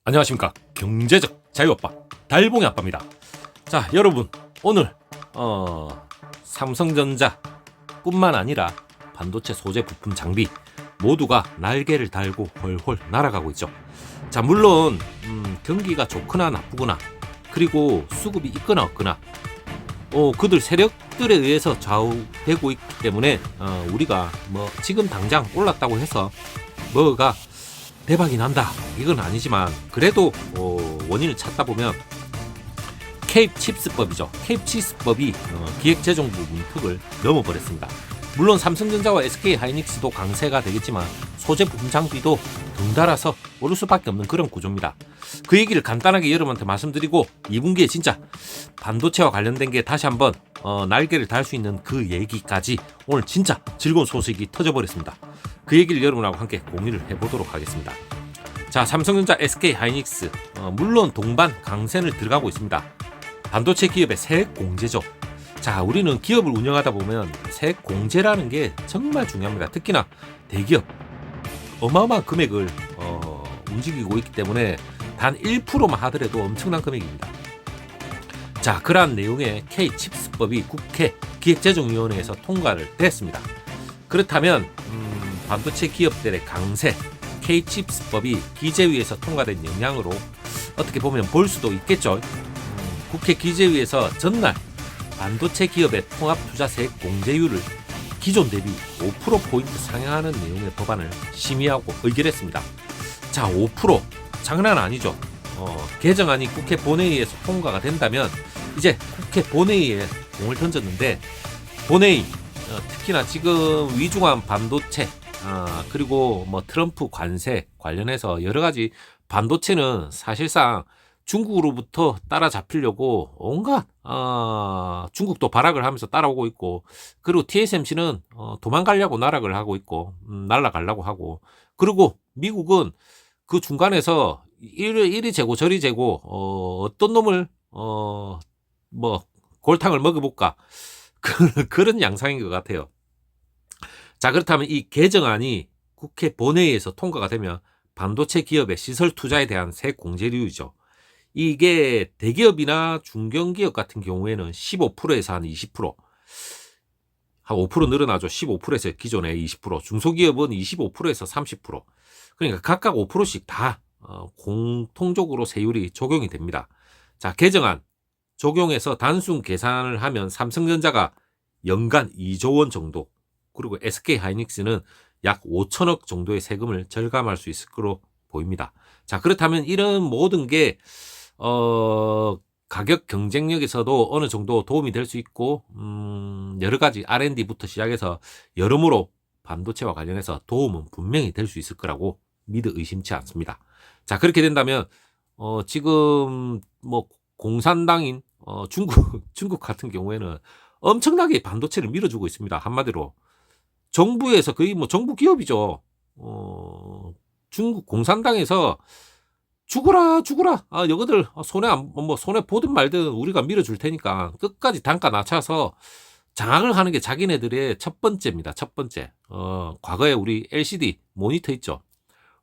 안녕하십니까, 경제적 자유아빠 달봉이 아빠입니다. 자, 여러분, 오늘 삼성전자 뿐만 아니라 반도체 소재 부품 장비 모두가 날개를 달고 훨훨 날아가고 있죠. 자, 물론 경기가 좋거나 나쁘거나, 그리고 수급이 있거나 없거나, 그들 세력들에 의해서 좌우되고 있기 때문에 우리가 뭐 지금 당장 올랐다고 해서 뭐가 대박이 난다, 이건 아니지만, 그래도 원인을 찾다 보면 케이프칩스법이죠. 케이프칩스법이 기획재정부 문턱을 넘어버렸습니다. 물론 삼성전자와 SK하이닉스도 강세가 되겠지만 소재 부품 장비도 덩달아서 오를 수밖에 없는 그런 구조입니다. 그 얘기를 간단하게 여러분한테 말씀드리고, 2분기에 진짜 반도체와 관련된 게 다시 한번 날개를 달 수 있는 그 얘기까지 오늘 진짜 즐거운 소식이 터져버렸습니다. 그 얘기를 여러분하고 함께 공유를 해보도록 하겠습니다. 자, 삼성전자, SK하이닉스 물론 동반 강세를 들어가고 있습니다. 반도체 기업의 세액 공제죠. 자, 우리는 기업을 운영하다 보면 세액 공제라는 게 정말 중요합니다. 특히나 대기업 어마어마한 금액을 움직이고 있기 때문에 단 1%만 하더라도 엄청난 금액입니다. 자, 그러한 내용의 K칩스법이 국회 기획재정위원회에서 통과를 했습니다. 그렇다면 반도체 기업들의 강세, K칩스법이 기재위에서 통과된 영향으로 어떻게 보면 볼 수도 있겠죠. 국회 기재위에서 전날 반도체 기업의 통합투자세액 공제율을 기존 대비 5%포인트 상향하는 내용의 법안을 심의하고 의결했습니다. 자, 5% 장난 아니죠. 개정안이 국회 본회의에서 통과가 된다면 이제 국회 본회의에 공을 던졌는데, 본회의 특히나 지금 위중한 반도체 그리고 뭐 트럼프 관세 관련해서 여러 가지, 반도체는 사실상 중국으로부터 따라잡히려고 온갖 중국도 발악을 하면서 따라오고 있고, 그리고 TSMC는 도망가려고 나락을 하고 있고, 날아가려고 하고, 그리고 미국은 그 중간에서 이리 재고 저리 재고 어떤 놈을 뭐 골탕을 먹어볼까 그런 양상인 것 같아요. 자, 그렇다면 이 개정안이 국회 본회의에서 통과가 되면 반도체 기업의 시설 투자에 대한 세액 공제율이죠. 이게 대기업이나 중견기업 같은 경우에는 15%에서 한 20%, 한 5% 늘어나죠. 15%에서 기존에 20%, 중소기업은 25%에서 30%. 그러니까 각각 5%씩 다 공통적으로 세율이 적용이 됩니다. 자, 개정안 적용해서 단순 계산을 하면 삼성전자가 연간 2조 원 정도, 그리고 SK하이닉스는 약 5천억 정도의 세금을 절감할 수 있을 거로 보입니다. 자, 그렇다면 이런 모든 게 가격 경쟁력에서도 어느 정도 도움이 될 수 있고, 여러 가지 R&D부터 시작해서 여러모로 반도체와 관련해서 도움은 분명히 될 수 있을 거라고 믿어 의심치 않습니다. 자, 그렇게 된다면 지금 뭐 공산당인 중국 같은 경우에는 엄청나게 반도체를 밀어주고 있습니다. 한마디로 정부에서 거의 뭐 정부 기업이죠. 중국 공산당에서 죽어라 여거들 손해 보든 말든 우리가 밀어줄 테니까 끝까지 단가 낮춰서 장악을 하는 게 자기네들의 첫 번째입니다. 첫 번째. 과거에 우리 LCD 모니터 있죠.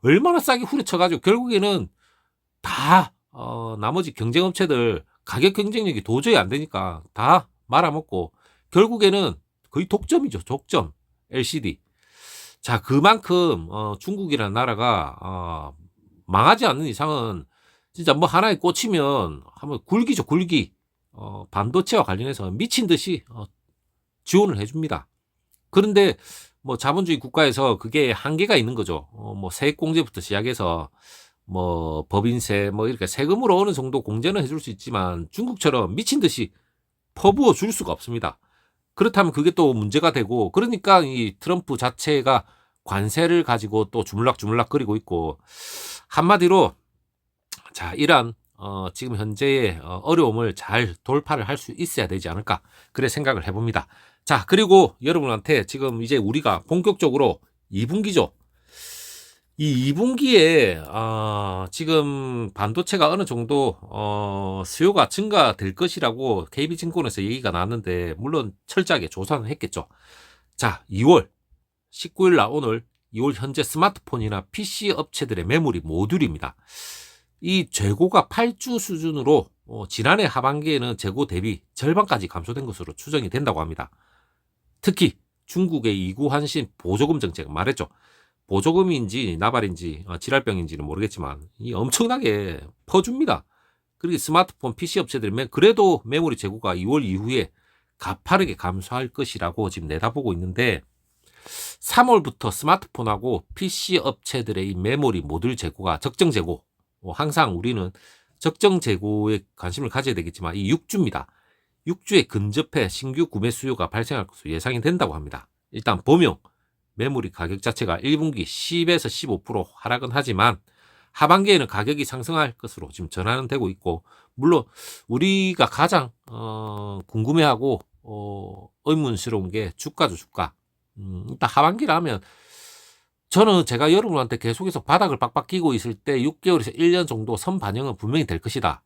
얼마나 싸게 후려쳐가지고 결국에는 다 나머지 경쟁업체들 가격 경쟁력이 도저히 안 되니까 다 말아먹고, 결국에는 거의 독점이죠. 독점. LCD. 자, 그만큼 중국이라는 나라가 망하지 않는 이상은 진짜 뭐 하나에 꽂히면 한번 굴기죠. 굴기. 반도체와 관련해서 미친 듯이 지원을 해줍니다. 그런데 뭐 자본주의 국가에서 그게 한계가 있는 거죠. 뭐 세액 공제부터 시작해서 뭐 법인세 뭐 이렇게 세금으로 어느 정도 공제는 해줄 수 있지만 중국처럼 미친 듯이 퍼부어 줄 수가 없습니다. 그렇다면 그게 또 문제가 되고, 그러니까 이 트럼프 자체가 관세를 가지고 또 주물락주물락 거리고 있고, 한마디로 자, 이러한 지금 현재의 어려움을 잘 돌파를 할 수 있어야 되지 않을까, 그래 생각을 해봅니다. 자, 그리고 여러분한테 지금 이제 우리가 본격적으로 2분기죠. 이 2분기에 지금 반도체가 어느 정도 수요가 증가될 것이라고 KB증권에서 얘기가 나왔는데, 물론 철저하게 조사는 했겠죠. 자, 2월 19일 날 오늘 2월 현재 스마트폰이나 PC 업체들의 매물이 모듈입니다. 이 재고가 8주 수준으로 지난해 하반기에는 재고 대비 절반까지 감소된 것으로 추정이 된다고 합니다. 특히 중국의 이구환신 보조금 정책 말했죠. 보조금인지 나발인지 지랄병인지는 모르겠지만 이 엄청나게 퍼줍니다. 그리고 스마트폰 PC 업체들은 그래도 메모리 재고가 2월 이후에 가파르게 감소할 것이라고 지금 내다보고 있는데 3월부터 스마트폰하고 PC 업체들의 이 메모리 모듈 재고가 적정 재고, 항상 우리는 적정 재고에 관심을 가져야 되겠지만 이 6주입니다. 6주에 근접해 신규 구매 수요가 발생할 것으로 예상이 된다고 합니다. 일단 범용 메모리 가격 자체가 1분기 10에서 15% 하락은 하지만 하반기에는 가격이 상승할 것으로 지금 전환은 되고 있고, 물론 우리가 가장 궁금해하고 의문스러운 게 주가죠, 주가. 일단 하반기라 하면 저는 제가 여러분한테 계속해서 바닥을 빡빡 끼고 있을 때 6개월에서 1년 정도 선 반영은 분명히 될 것이다.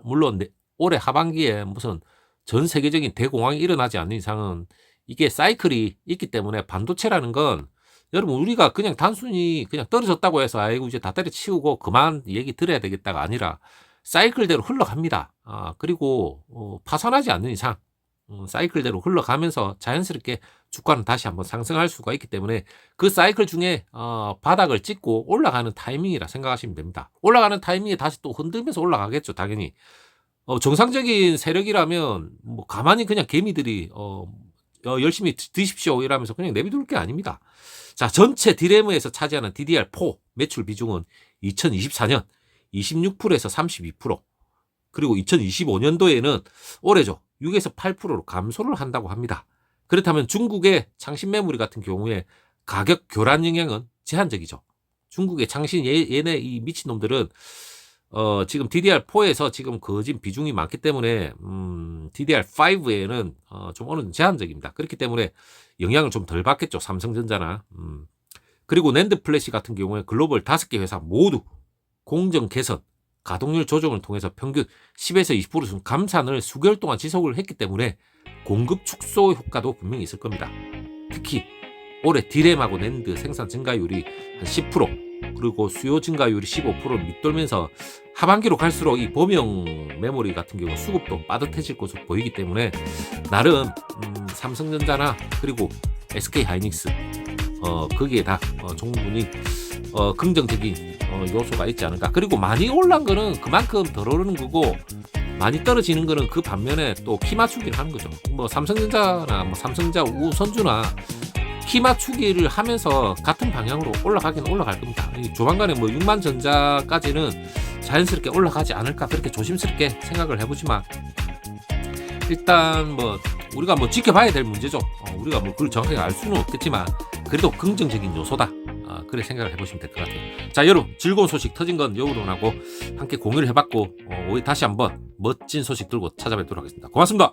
물론 올해 하반기에 무슨 전 세계적인 대공황이 일어나지 않는 이상은 이게 사이클이 있기 때문에 반도체라는 건 여러분 우리가 그냥 단순히 그냥 떨어졌다고 해서 아이고 이제 다 때려치우고 그만 얘기 들어야 되겠다가 아니라 사이클대로 흘러갑니다. 그리고 파산하지 않는 이상 사이클대로 흘러가면서 자연스럽게 주가는 다시 한번 상승할 수가 있기 때문에 그 사이클 중에 바닥을 찍고 올라가는 타이밍이라 생각하시면 됩니다. 올라가는 타이밍에 다시 또 흔들면서 올라가겠죠, 당연히. 정상적인 세력이라면 뭐 가만히 그냥 개미들이 열심히 드십시오 이러면서 그냥 내비둘 게 아닙니다. 자, 전체 디램에서 차지하는 DDR4 매출 비중은 2024년 26%에서 32%, 그리고 2025년도에는 올해죠 6에서 8%로 감소를 한다고 합니다. 그렇다면 중국의 창신 메모리 같은 경우에 가격 교란 영향은 제한적이죠. 중국의 창신 얘네 이 미친놈들은 지금 DDR4에서 지금 거진 비중이 많기 때문에 DDR5에는 좀 어느 정도 제한적입니다. 그렇기 때문에 영향을 좀 덜 받겠죠, 삼성전자나. 그리고 낸드 플래시 같은 경우에 글로벌 5개 회사 모두 공정 개선, 가동률 조정을 통해서 평균 10에서 20% 감산을 수개월 동안 지속을 했기 때문에 공급 축소 효과도 분명히 있을 겁니다. 특히 올해 디램하고 낸드 생산 증가율이 한 10%, 그리고 수요 증가율이 15%를 밑돌면서 하반기로 갈수록 이 범용 메모리 같은 경우 수급도 빠듯해질 것으로 보이기 때문에 나름 삼성전자나 그리고 SK하이닉스 거기에 다 충분히 긍정적인 요소가 있지 않을까. 그리고 많이 올란 거는 그만큼 덜 오르는 거고 많이 떨어지는 거는 그 반면에 또 키 맞추기를 하는 거죠. 뭐 삼성전자나 뭐 삼성전자 우선주나 키 맞추기를 하면서 같은 방향으로 올라가긴 올라갈 겁니다. 조만간에 뭐 6만 전자까지는 자연스럽게 올라가지 않을까 그렇게 조심스럽게 생각을 해보지만 일단 뭐 우리가 뭐 지켜봐야 될 문제죠. 우리가 뭐 그걸 정확하게 알 수는 없겠지만 그래도 긍정적인 요소다. 그래 생각을 해보시면 될 것 같아요. 자, 여러분 즐거운 소식 터진 건 여우론하고 함께 공유를 해봤고 다시 한번 멋진 소식 들고 찾아뵙도록 하겠습니다. 고맙습니다.